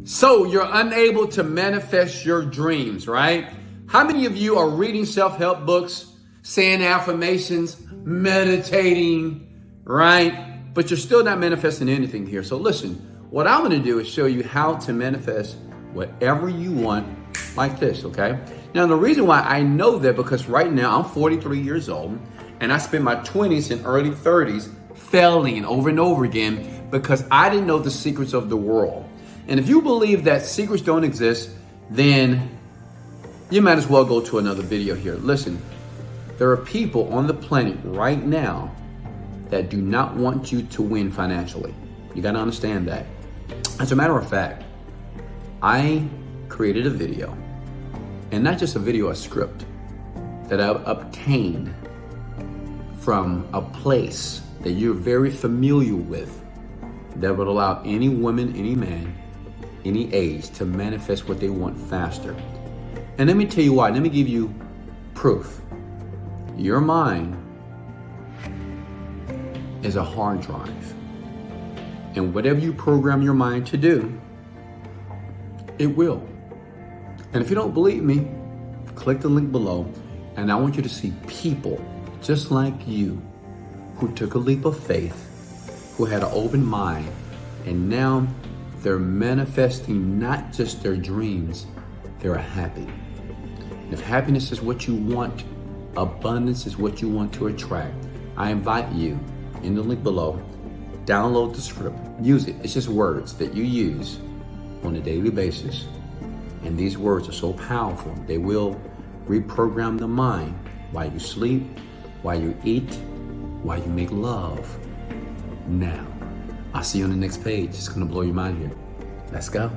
So you're unable to manifest your dreams, right? How many of you are reading self-help books, saying affirmations, meditating, right? But you're still not manifesting anything here. So listen, what I'm going to do is show you how to manifest whatever you want like this, okay? Now, the reason why I know that, because right now I'm 43 years old and I spent my 20s and early 30s failing over and over again because I didn't know the secrets of the world. And if you believe that secrets don't exist, then you might as well go to another video here. Listen, there are people on the planet right now that do not want you to win financially. You got to understand that. As a matter of fact, I created a video, and not just a video, a script that I obtained from a place that you're very familiar with that would allow any woman, any man, any age to manifest what they want faster. And let me tell you why. Let me give you proof. Your mind is a hard drive. And whatever you program your mind to do, it will. And if you don't believe me, click the link below. And I want you to see people just like you who took a leap of faith, who had an open mind, and now they're manifesting not just their dreams, they're happy. And if happiness is what you want, abundance is what you want to attract, I invite you in the link below, download the script, use it. It's just words that you use on a daily basis. And these words are so powerful. They will reprogram the mind while you sleep, while you eat, while you make love. Now, I'll see you on the next page. It's gonna blow your mind here. Let's go.